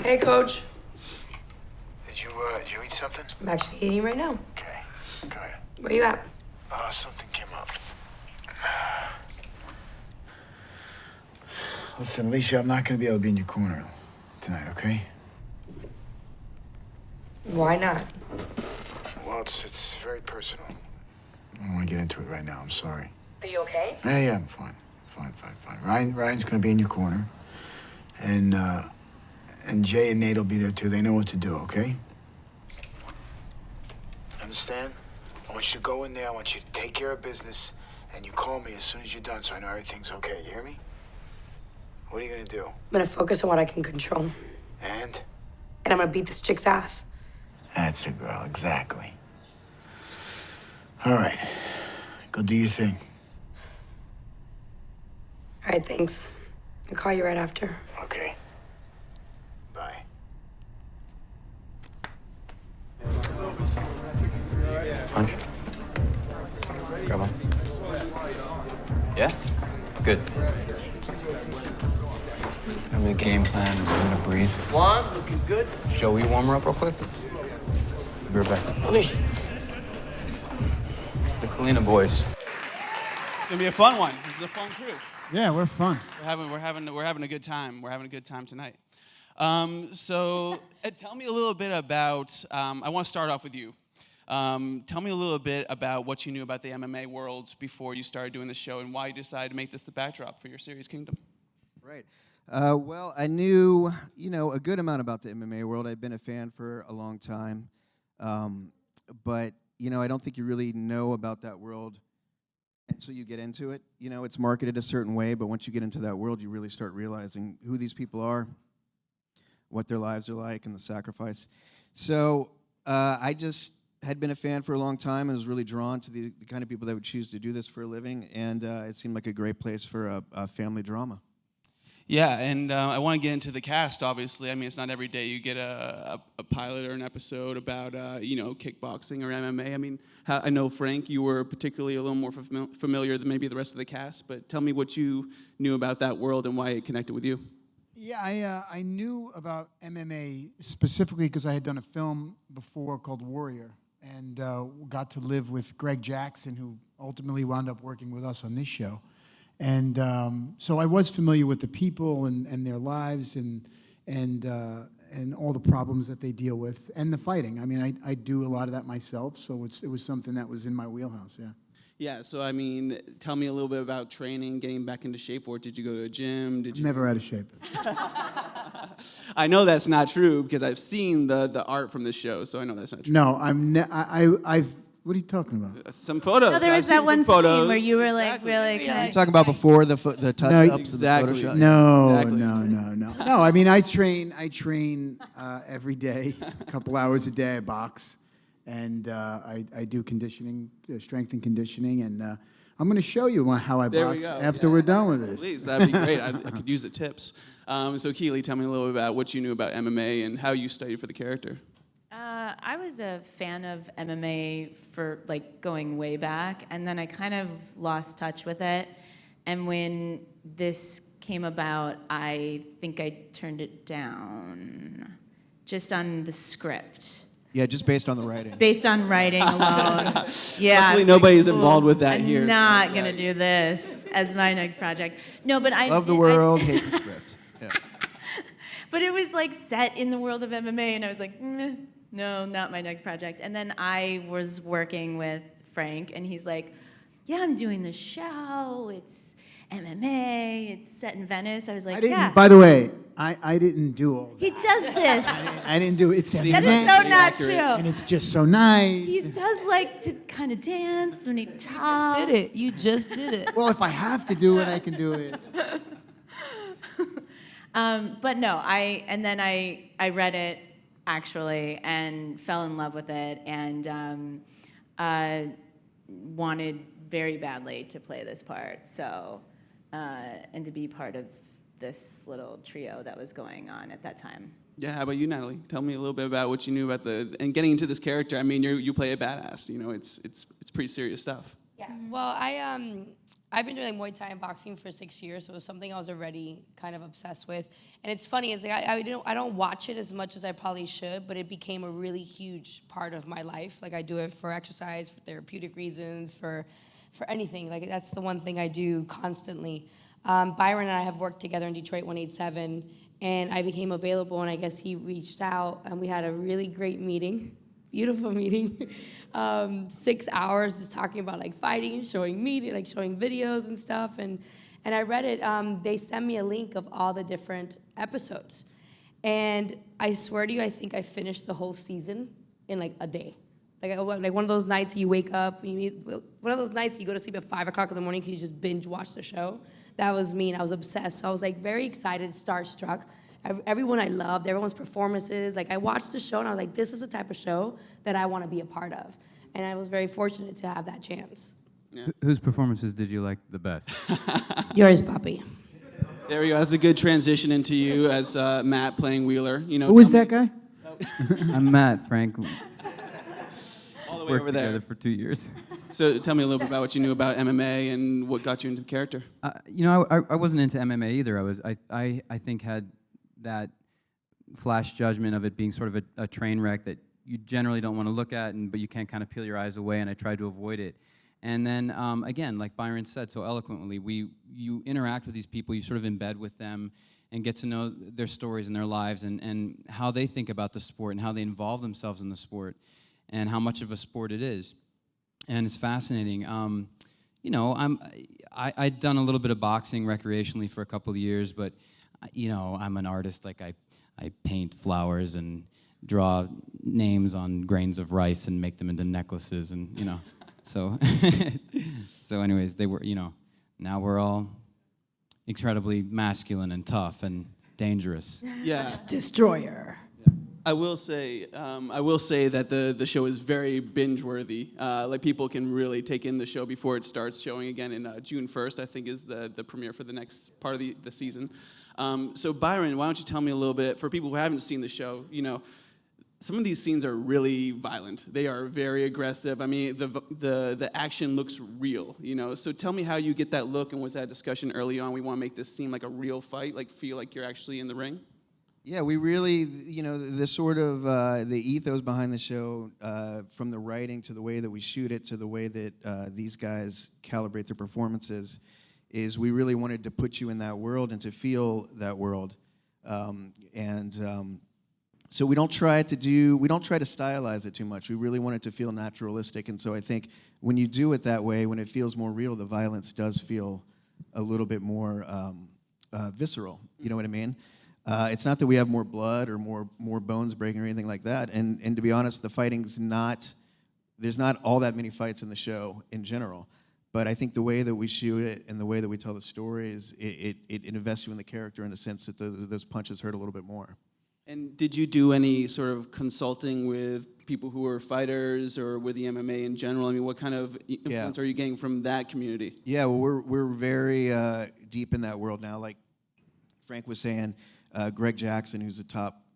Hey, Coach. Did you eat something? I'm actually eating right now. Okay, good. Where you at? Something came up. Listen, Alicia, I'm not gonna be able to be in your corner tonight, okay? Why not? Well, it's very personal. I don't want to get into it right now. I'm sorry. Are you okay? Yeah, I'm fine. Fine. Ryan's gonna be in your corner, and Jay and Nate will be there too. They know what to do, okay? Understand? I want you to go in there. I want you to take care of business, and you call me as soon as you're done, so I know everything's okay. You hear me? What are you gonna do? I'm gonna focus on what I can control. And I'm gonna beat this chick's ass. that's a girl, exactly. All right, go do your thing. All right, thanks. I'll call you right after. Okay. Bye. Punch. Grab one. Yeah? Good. Have a game plan. I'm gonna breathe. One, looking good. Joe, will you warm her up real quick? Be right back. Alicia. The Kalina boys. It's gonna be a fun one. This is a fun crew. Yeah, we're fun. We're having a good time. We're having a good time tonight. So tell me a little bit about. I want to start off with you. Tell me a little bit about what you knew about the MMA world before you started doing the show, and why you decided to make this the backdrop for your series Kingdom. Right. Well, I knew, a good amount about the MMA world. I'd been a fan for a long time. But, I don't think you really know about that world until you get into it. It's marketed a certain way, but once you get into that world, you really start realizing who these people are, what their lives are like, and the sacrifice. So I just had been a fan for a long time and was really drawn to the kind of people that would choose to do this for a living, and it seemed like a great place for a family drama. Yeah, and I want to get into the cast, obviously. I mean, it's not every day you get a pilot or an episode about, kickboxing or MMA. I mean, I know, Frank, you were particularly a little more familiar than maybe the rest of the cast, but tell me what you knew about that world and why it connected with you. Yeah, I knew about MMA specifically because I had done a film before called Warrior, and got to live with Greg Jackson, who ultimately wound up working with us on this show. And so I was familiar with the people and their lives and all the problems that they deal with and the fighting. I mean, I do a lot of that myself, so it was something that was in my wheelhouse. Yeah. Yeah. So I mean, tell me a little bit about training, getting back into shape. Or did you go to a gym? Did you never out of shape? I know that's not true because I've seen the art from the show, so I know that's not true. No, I've. What are you talking about? Some photos. No, there was that one scene where you were like really. You're talking about before the touch-ups exactly. and the Photoshop? No. I mean, I train every day, a couple hours a day. I box, and I do conditioning, strength and conditioning, and I'm going to show you how I box after we're done with this. Please, that'd be great. I could use the tips. So, Kiele, tell me a little bit about what you knew about MMA and how you studied for the character. I was a fan of MMA for going way back, and then I kind of lost touch with it. And when this came about, I think I turned it down just on the script. Yeah, just based on the writing. Based on writing alone. Yeah. Luckily, nobody's involved with that here. I'm not going to do this as my next project. No, but I love the world, hate the script. Yeah. But it was set in the world of MMA, and I was like, no, not my next project. And then I was working with Frank, and he's like, yeah, I'm doing the show. It's MMA. It's set in Venice. I was like, yeah. By the way, I didn't do all that. He does this. I didn't do it. It's that is so not true. And it's just so nice. He does like to kind of dance when he talks. You just did it. Well, if I have to do it, I can do it. But no, I read it actually and fell in love with it and wanted very badly to play this part. So and to be part of this little trio that was going on at that time. Yeah, how about you, Natalie? Tell me a little bit about what you knew about and getting into this character. I mean, you play a badass. It's pretty serious stuff. Yeah. Well, I've been doing Muay Thai and boxing for 6 years, so it was something I was already kind of obsessed with. And it's funny, it's like I don't watch it as much as I probably should, but it became a really huge part of my life. Like I do it for exercise, for therapeutic reasons, for anything. Like that's the one thing I do constantly. Byron and I have worked together in Detroit 187, and I became available, and I guess he reached out, and we had a really great meeting. Beautiful meeting, 6 hours just talking about like fighting, showing media, like showing videos and stuff. And I read it. They sent me a link of all the different episodes, and I swear to you, I think I finished the whole season in like a day. Like one of those nights you wake up, one of those nights you go to sleep at 5 o'clock in the morning because you just binge watch the show. That was me, and I was obsessed. So I was like very excited, starstruck. Everyone I loved, everyone's performances. Like I watched the show and I was like, this is the type of show that I want to be a part of. And I was very fortunate to have that chance. Yeah. Whose performances did you like the best? Yours, Poppy. There we go. That's a good transition into you as Matt playing Wheeler. Who is that guy? I'm Matt, Frank. All the way Worked over there. together for 2 years. So tell me a little bit about what you knew about MMA and what got you into the character. I wasn't into MMA either. I think had that flash judgment of it being sort of a train wreck that you generally don't want to look at, but you can't kind of peel your eyes away, and I tried to avoid it. And then, again, like Byron said so eloquently, you interact with these people, you sort of embed with them, and get to know their stories and their lives, and how they think about the sport, and how they involve themselves in the sport, and how much of a sport it is. And it's fascinating. I'd done a little bit of boxing recreationally for a couple of years, but I'm an artist. Like I paint flowers and draw names on grains of rice and make them into necklaces, and so so anyways, they were now we're all incredibly masculine and tough and dangerous. Yeah. Destroyer. I will say that the show is very binge-worthy. Like people can really take in the show before it starts showing again in June 1st, I think is the premiere for the next part of the season. So Byron, why don't you tell me a little bit, for people who haven't seen the show, some of these scenes are really violent. They are very aggressive. I mean, the action looks real, So tell me how you get that look, and was that discussion early on? We want to make this seem like a real fight, like feel like you're actually in the ring? Yeah, we really, the sort of the ethos behind the show, from the writing to the way that we shoot it to the way that these guys calibrate their performances, is we really wanted to put you in that world and to feel that world. So we don't try to stylize it too much. We really want it to feel naturalistic. And so I think when you do it that way, when it feels more real, the violence does feel a little bit more visceral. You know what I mean? It's not that we have more blood or more bones breaking or anything like that. And to be honest, the fighting's there's not all that many fights in the show in general. But I think the way that we shoot it and the way that we tell the stories, it invests you in the character in the sense that those punches hurt a little bit more. And did you do any sort of consulting with people who are fighters or with the MMA in general? I mean, what kind of influence are you getting from that community? Yeah, well, we're very deep in that world now. Like Frank was saying, Greg Jackson, who's the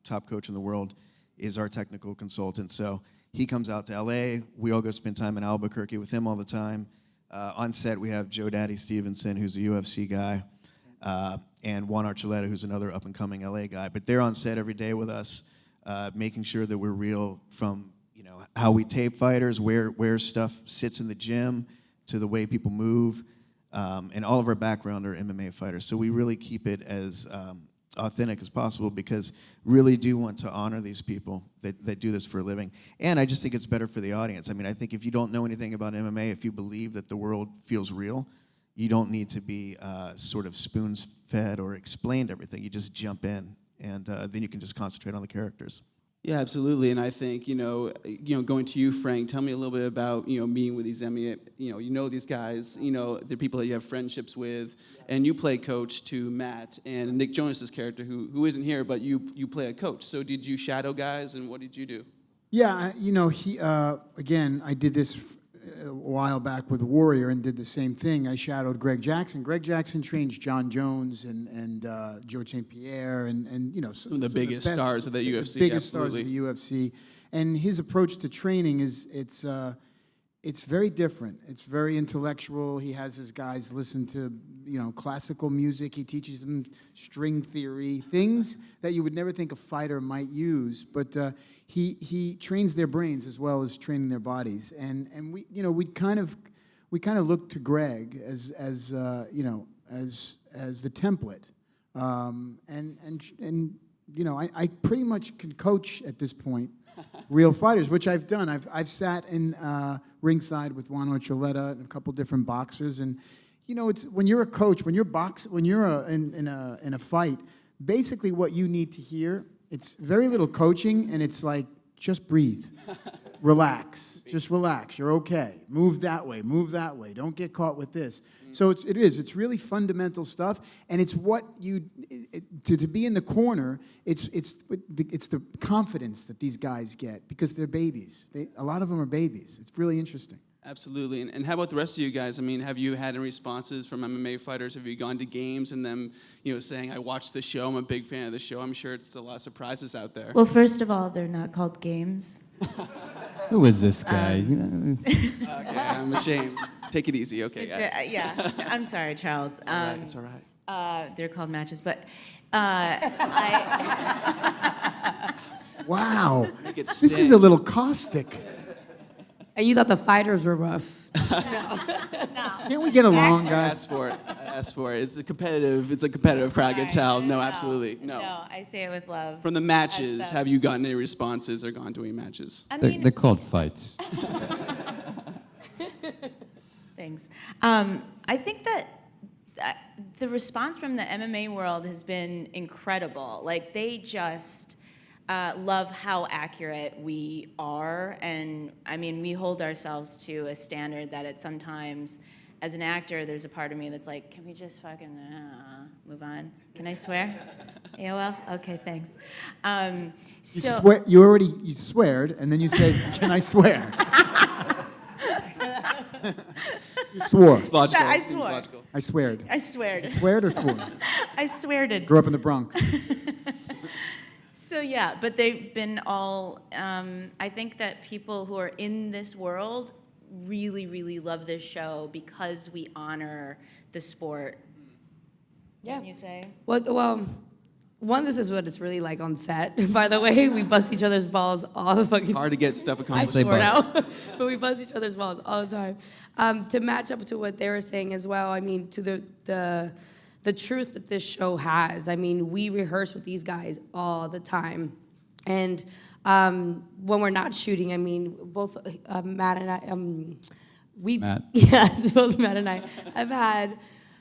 top coach in the world, is our technical consultant. So he comes out to LA. We all go spend time in Albuquerque with him all the time. On set, we have Joe Daddy Stevenson, who's a UFC guy, and Juan Archuleta, who's another up-and-coming LA guy. But they're on set every day with us, making sure that we're real from how we tape fighters, where stuff sits in the gym, to the way people move, and all of our background are MMA fighters. So we really keep it as authentic as possible, because really do want to honor these people that do this for a living. And I just think it's better for the audience. I mean, I think if you don't know anything about MMA, if you believe that the world feels real, you don't need to be sort of spoon-fed or explained everything. You just jump in, and then you can just concentrate on the characters. Yeah, absolutely. And I think, going to you, Frank, tell me a little bit about, meeting with these MMA, these guys, the people that you have friendships with, and you play coach to Matt and Nick Jonas's character, who isn't here, but you play a coach. So did you shadow guys, and what did you do? Yeah, again, I did this a while back with Warrior and did the same thing. I shadowed Greg Jackson. Greg Jackson trains John Jones and Joe St. Pierre and some of the biggest stars of the UFC. Biggest stars of the UFC. And his approach to training is it's very different. It's very intellectual. He has his guys listen to, classical music. He teaches them string theory, things that you would never think a fighter might use. But he trains their brains as well as training their bodies. And we kind of look to Greg as the template. I pretty much can coach at this point real fighters, which I've done. I've sat in ringside with Juan Orcholeta and a couple different boxers, and it's when you're a coach, when you're in a fight, basically what you need to hear, it's very little coaching, and it's like, just breathe, relax, just relax. You're okay. Move that way. Don't get caught with this. So it's really fundamental stuff, and it's what to be in the corner. It's the confidence that these guys get because they're babies. A lot of them are babies. It's really interesting. Absolutely. And how about the rest of you guys? I mean, have you had any responses from MMA fighters? Have you gone to games and them, saying, I watched the show, I'm a big fan of the show? I'm sure it's a lot of surprises out there. Well, first of all, they're not called games. Who is this guy? Okay, I'm ashamed. Take it easy, okay, guys. Yeah, I'm sorry, Charles. It's all right. They're called matches, but Wow, Make it this is sting. a little caustic. And you thought the fighters were rough. Can't we get along, I guys? asked for it. It's a competitive crowd, I can tell. No, absolutely. No. No, I say it with love. From the matches, As the- have you gotten any responses or gone to any matches? I They're, mean, they're called fights. Thanks. I think that the response from the MMA world has been incredible. Like, they just love how accurate we are. And, I mean, we hold ourselves to a standard that at sometimes, as an actor, there's a part of me that's like, can we just fucking move on? Can I swear? AOL? Okay, thanks. You sweared, and then you said, "Can I swear?" You swore. It's logical. I Seems swore. logical. I sweared. I sweared. Sweared or swore? I sweared. Grew up in the Bronx. So yeah, but they've been all, I think that people who are in this world really, really love this show because we honor the sport. Yeah. Can you say? Well, one, this is what it's really like on set. By the way, we bust each other's balls all the fucking time. Hard to get stuff I accomplished. Say swear bust. now, but we bust each other's balls all the time. To match up to what they were saying as well, I mean, to the truth that this show has. I mean, we rehearse with these guys all the time, and when we're not shooting, I mean, both Matt and I, Matt. yes, both Matt and I have had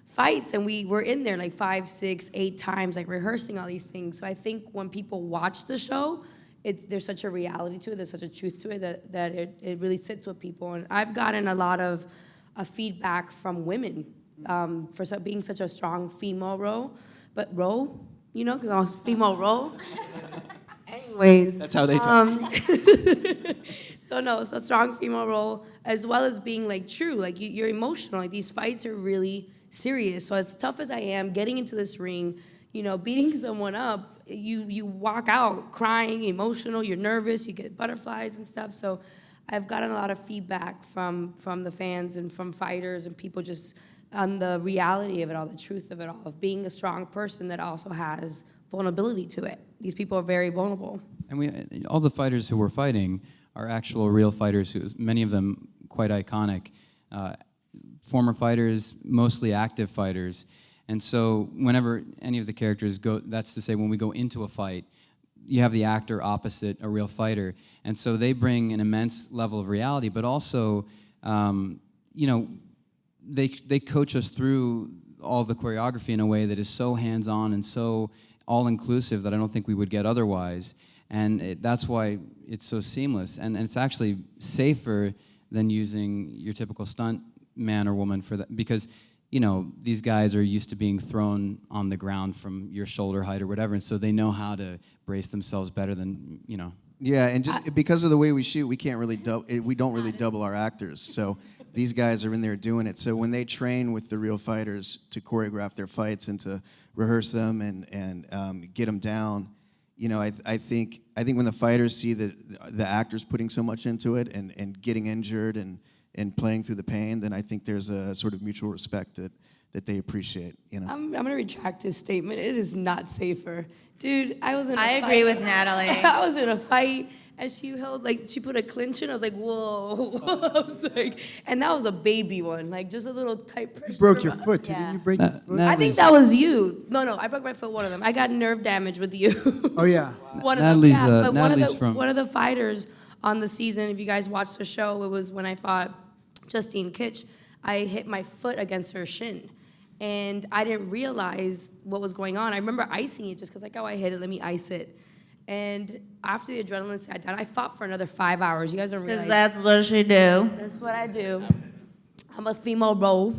fights, and we were in there like 5, 6, 8 times, like rehearsing all these things. So I think when people watch the show, there's such a reality to it, there's such a truth to it that it really sits with people. And I've gotten a lot of feedback from women for being such a strong female role, because I was female role. Anyways. That's how they talk. So a strong female role, as well as being like true, like you're emotional. Like these fights are really serious. So as tough as I am, getting into this ring, beating someone up, you walk out crying, emotional, you're nervous, you get butterflies and stuff. So I've gotten a lot of feedback from the fans and from fighters and people just on the reality of it all, the truth of it all, of being a strong person that also has vulnerability to it. These people are very vulnerable. And all the fighters who were fighting are actual real fighters, many of them quite iconic. Former fighters, mostly active fighters. And so whenever any of the characters go, that's to say when we go into a fight, you have the actor opposite a real fighter. And so they bring an immense level of reality, but also, they coach us through all the choreography in a way that is so hands-on and so all-inclusive that I don't think we would get otherwise. And that's why it's so seamless. And it's actually safer than using your typical stunt man or woman for that, because these guys are used to being thrown on the ground from your shoulder height or whatever, and so they know how to brace themselves better than. Yeah, and just because of the way we shoot, we can't really we don't really double our actors. So these guys are in there doing it. So when they train with the real fighters to choreograph their fights and to rehearse them and get them down, I think when the fighters see the actors putting so much into it and getting injured and and playing through the pain, then I think there's a sort of mutual respect that they appreciate, you know. I'm gonna retract this statement. It is not safer. Dude, I was in a I fight. agree with Natalie. I was in a fight and she put a clinch in. I was like, whoa. I was like, and that was a baby one, like just a little tight pressure. You broke your foot, Yeah. didn't you break your foot? I think that was you. No, I broke my foot, one of them. I got nerve damage with you. Oh, yeah. One of Natalie's, them, yeah. But Natalie's from- one of the fighters on the season, if you guys watched the show, it was when I fought Justine Kitch. I hit my foot against her shin. And I didn't realize what was going on. I remember icing it just because, like, oh, I hit it, let me ice it. And after the adrenaline sat down, I fought for another 5 hours. You guys don't realize. Because that's what she do. That's what I do. I'm a female role.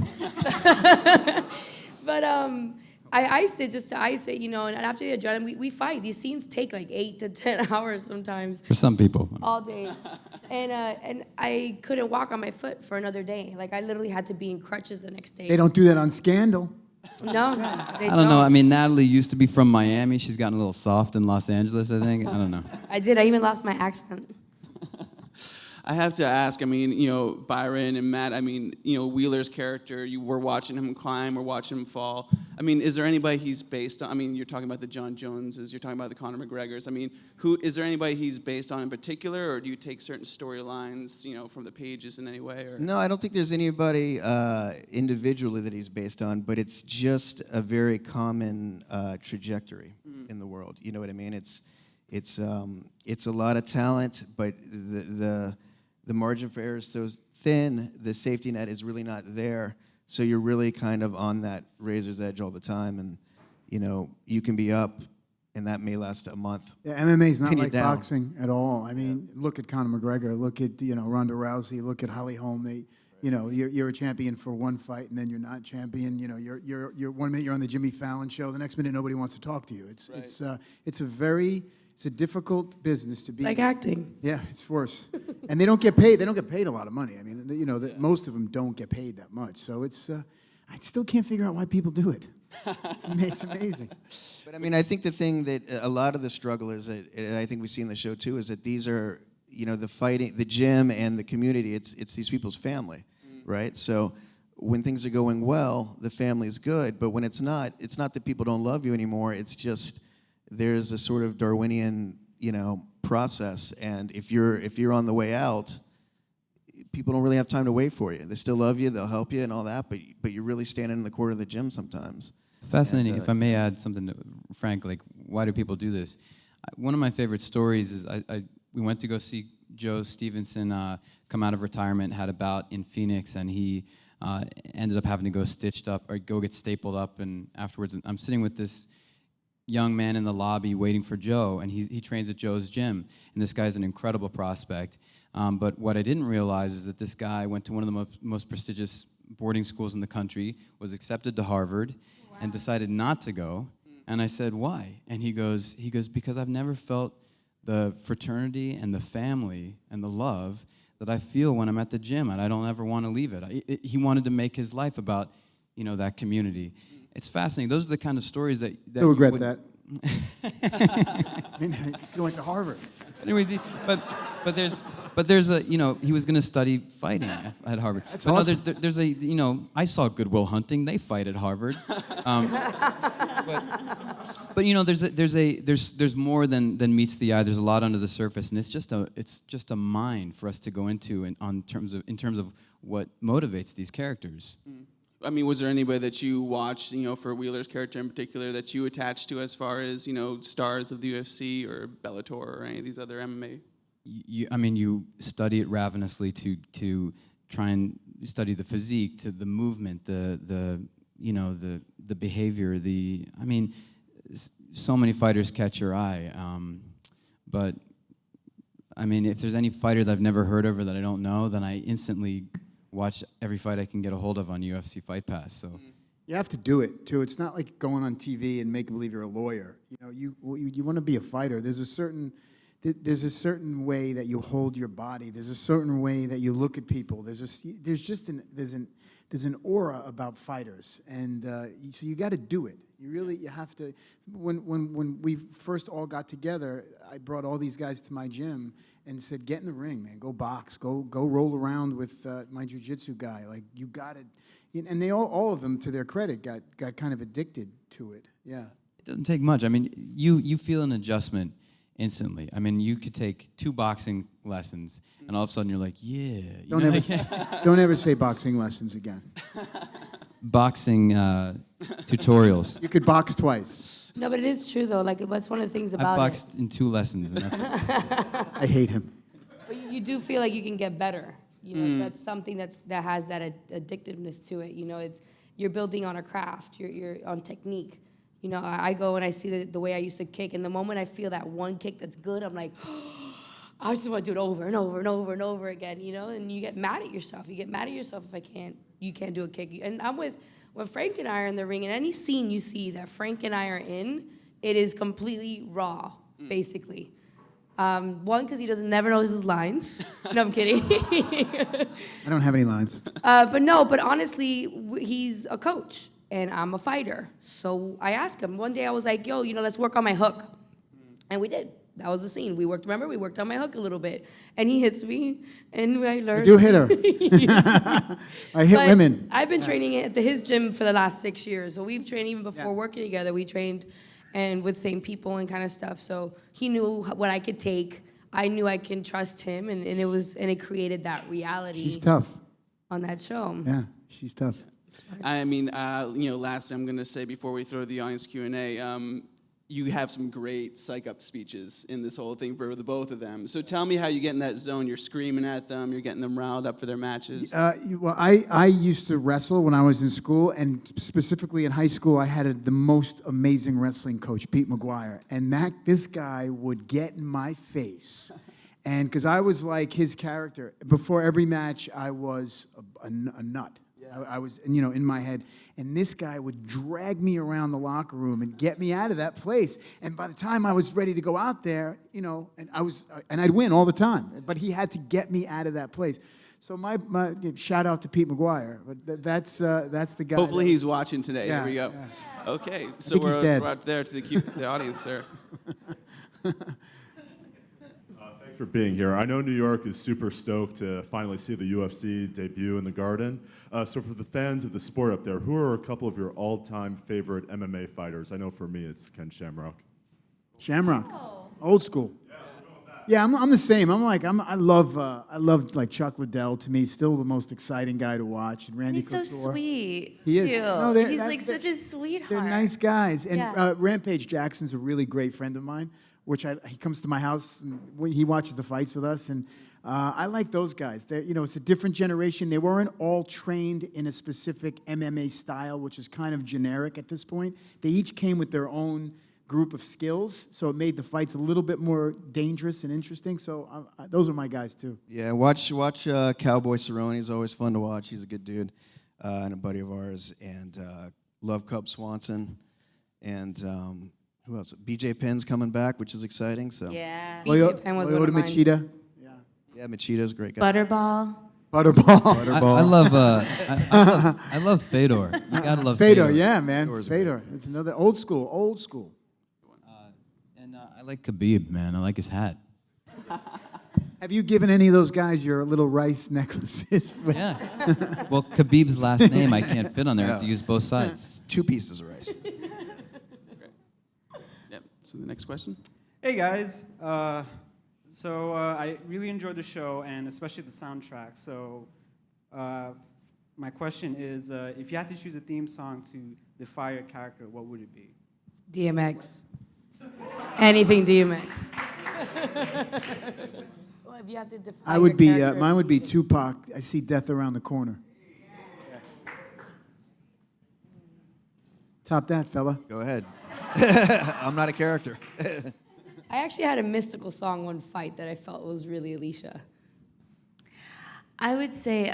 But I iced it just to ice it, and after the adrenaline, we fight. These scenes take like 8 to 10 hours sometimes. For some people. All day. And I couldn't walk on my foot for another day. Like, I literally had to be in crutches the next day. They don't do that on Scandal. No, they I don't know. I mean, Natalie used to be from Miami. She's gotten a little soft in Los Angeles, I think. I don't know. I did. I even lost my accent. I have to ask, I mean, Byron and Matt, I mean, Wheeler's character, you were watching him climb, we're watching him fall. I mean, is there anybody he's based on? I mean, you're talking about the John Joneses, you're talking about the Conor McGregors. I mean, is there anybody he's based on in particular, or do you take certain storylines, from the pages in any way? Or? No, I don't think there's anybody individually that he's based on, but it's just a very common trajectory in the world. You know what I mean? It's a lot of talent, but the margin for error is so thin, the safety net is really not there. So you're really kind of on that razor's edge all the time, and you can be up, and that may last a month. Yeah, MMA is not And you're like down. boxing at all. I mean, look at Conor McGregor, look at Ronda Rousey, look at Holly Holm. You're a champion for one fight, and then you're not champion. You're 1 minute you're on the Jimmy Fallon show, the next minute nobody wants to talk to you. It's a difficult business to be. Like acting. Yeah, it's worse. And they don't get paid. They don't get paid a lot of money. I mean, most of them don't get paid that much. So it's. I still can't figure out why people do it. It's amazing. But I mean, I think the thing that a lot of the struggle is that, and I think we see in the show too, is that these are, the fighting, the gym and the community. It's these people's family, right? So when things are going well, the family is good. But when it's not that people don't love you anymore. It's just there's a sort of Darwinian, process, and if you're on the way out, people don't really have time to wait for you. They still love you, they'll help you and all that, but you're really standing in the corner of the gym sometimes. Fascinating. And, if I may add something to Frank, like, why do people do this? One of my favorite stories is we went to go see Joe Stevenson come out of retirement, had a bout in Phoenix, and he ended up having to go get stapled up, and afterwards I'm sitting with this young man in the lobby waiting for Joe, and he trains at Joe's gym, and this guy's an incredible prospect. But what I didn't realize is that this guy went to one of the most prestigious boarding schools in the country, was accepted to Harvard, and decided not to go. And I said, why? And he goes, because I've never felt the fraternity and the family and the love that I feel when I'm at the gym, and I don't ever want to leave it. He wanted to make his life about, that community. It's fascinating. Those are the kind of stories that I regret would, that. I mean, you went to Harvard. Anyways, but there's a, he was going to study fighting at Harvard. That's but awesome. No, there's a, I saw Good Will Hunting. They fight at Harvard. But there's more than meets the eye. There's a lot under the surface, and it's just a mind for us to go into in terms of what motivates these characters. I mean, was there anybody that you watched, for Wheeler's character in particular, that you attached to as far as, stars of the UFC or Bellator or any of these other MMA? You study it ravenously to try and study the physique, to the movement, the behavior. So many fighters catch your eye, but if there's any fighter that I've never heard of or that I don't know, then I instantly watch every fight I can get a hold of on UFC Fight Pass. So You have to do it too. It's not like going on TV and making believe you're a lawyer. You want to be a fighter. There's a certain way that you hold your body. There's a certain way that you look at people. There's an there's an aura about fighters, and so you got to do it. You have to. When we first all got together, I brought all these guys to my gym and said, "Get in the ring, man. Go box. Go roll around with my jiu-jitsu guy. Like you got it." And they all of them, to their credit, got kind of addicted to it. Yeah. It doesn't take much. I mean, you feel an adjustment instantly. I mean, you could take 2 boxing lessons, and all of a sudden you're like, yeah. Don't ever say boxing lessons again. Boxing tutorials. You could box twice. No, but it is true though. Like that's one of the things I about boxed in 2 lessons, and that's I hate him. But you do feel like you can get better. You know, so that's something that has that addictiveness to it. You know, you're building on a craft. You're on technique. You know, I go and I see the way I used to kick, and the moment I feel that one kick that's good, I'm like, I just want to do it over and over and over and over again. You know, and you get mad at yourself. You get mad at yourself if you can't do a kick. And when Frank and I are in the ring, in any scene you see that Frank and I are in, it is completely raw, basically. One, because he never knows his lines. No, I'm kidding. I don't have any lines. But honestly, he's a coach and I'm a fighter. So I asked him one day. I was like, "Yo, let's work on my hook," and we did. That was the scene. We worked on my hook a little bit, and he hits me, and I learned. I do hit her. I hit women. I've been training at his gym for the last 6 years. So we've trained even before working together. We trained and with same people and kind of stuff. So he knew what I could take. I knew I can trust him, and it created that reality. She's tough. On that show. Yeah, she's tough. I mean, lastly, I'm going to say before we throw to the audience Q&A, you have some great psych-up speeches in this whole thing for the both of them. So tell me how you get in that zone. You're screaming at them. You're getting them riled up for their matches. Well, I used to wrestle when I was in school, and specifically in high school, I had the most amazing wrestling coach, Pete McGuire. And this guy would get in my face. And because I was like his character. Before every match, I was a nut. I was, in my head. And this guy would drag me around the locker room and get me out of that place. And by the time I was ready to go out there, and I'd win all the time. But he had to get me out of that place. So my shout out to Pete McGuire. But that's the guy. Hopefully he's watching today. Yeah, There we go. Yeah. Okay, so think he's dead. we're out there to the audience there. Thanks for being here. I know New York is super stoked to finally see the UFC debut in the Garden. So for the fans of the sport up there, who are a couple of your all-time favorite MMA fighters? I know for me it's Ken Shamrock. Shamrock, old school. Yeah, I'm the same. I love like Chuck Liddell. To me, still the most exciting guy to watch. And Randy He's so Couture. sweet. He is. Too. No, He's like such a sweetheart. They're nice guys. And Yeah. Rampage Jackson's a really great friend of mine, which he comes to my house and he watches the fights with us. And I like those guys. It's a different generation. They weren't all trained in a specific MMA style, which is kind of generic at this point. They each came with their own group of skills, so it made the fights a little bit more dangerous and interesting. So those are my guys too. Yeah, watch Cowboy Cerrone. He's always fun to watch. He's a good dude and a buddy of ours. And love Cub Swanson. And who else? BJ Penn's coming back, which is exciting. So Yeah. BJ Penn was one of mine. Machida. yeah, Machida's a great guy. Butterball. Butterball. I love Fedor. You gotta love Fedor, Fedor. yeah, man. Fedor's Fedor. It's another old school. And I like Khabib, man. I like his hat. Have you given any of those guys your little rice necklaces? Yeah. Well, Khabib's last name I can't fit on there. I have to use both sides. It's 2 pieces of rice. Yep. So the next question. Hey guys, I really enjoyed the show and especially the soundtrack. So my question is, if you had to choose a theme song to define your character, what would it be? DMX. Anything DMX. Well, if you have to define your character, mine would be Tupac. I see death around the corner. Top that, fella. Go ahead. I'm not a character. I actually had a mystical song one fight that I felt was really Alicia. I would say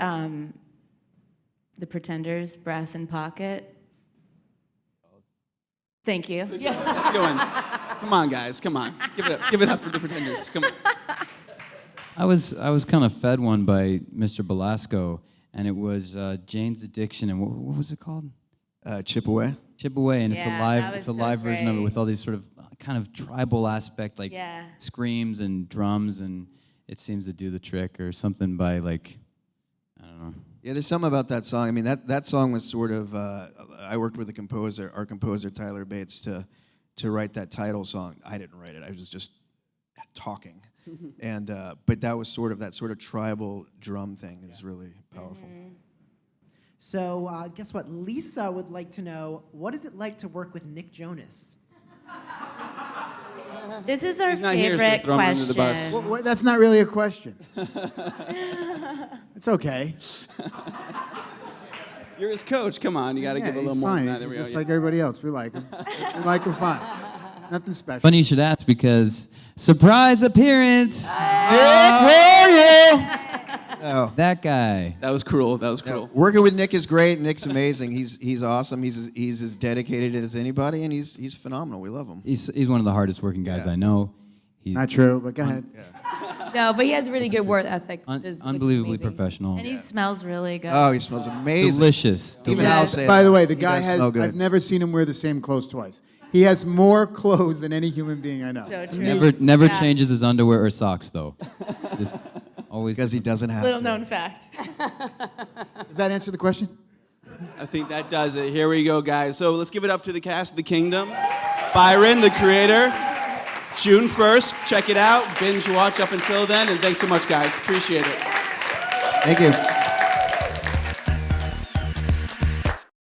The Pretenders, Brass in Pocket. Thank you. Let's go in. Come on, guys. Come on. Give it up for the Pretenders. Come on. I was kind of fed one by Mr. Balasco, and it was Jane's Addiction, and what was it called? Chip Away. Chip Away, and Yeah, it's a live version of it great. with all these sort of kind of tribal aspect, like Yeah. screams and drums, and it seems to do the trick, or something by like, I don't know. Yeah, there's something about that song. I mean, that song was sort of. I worked with our composer Tyler Bates, to write that title song. I didn't write it. I was just talking, and but that was sort of that sort of tribal drum thing is really powerful. So guess what? Lisa would like to know, what is it like to work with Nick Jonas? This is our He's not here, so favorite throw him under question. the bus. Well, that's not really a question. It's okay. You're his coach. Come on, you got to give a little he's more fine. than that. He's There we go, just yeah. like everybody else. We like him. We like him fine. Nothing special. Funny you should ask, because surprise appearance, Oh. that guy. That was cruel. That was Yeah, cruel. working with Nick is great. Nick's amazing. He's awesome. He's as dedicated as anybody, and he's phenomenal. We love him. He's one of the hardest working guys Yeah. I know. He's Not true, but go ahead. No, but he has really good work ethic, which is unbelievably amazing. professional. And he smells really good. Oh, he smells amazing. Delicious. Even He I'll has- say by that. the way, the He guy does has, smell good. I've never seen him wear the same clothes twice. He has more clothes than any human being I know. So true. Never Yeah. changes his underwear or socks though. Just always. Because he doesn't have Little to. known fact. Does that answer the question? I think that does it. Here we go, guys. So let's give it up to the cast of The Kingdom. Byron, the creator. June 1st. Check it out. Binge watch up until then. And thanks so much, guys. Appreciate it. Thank you.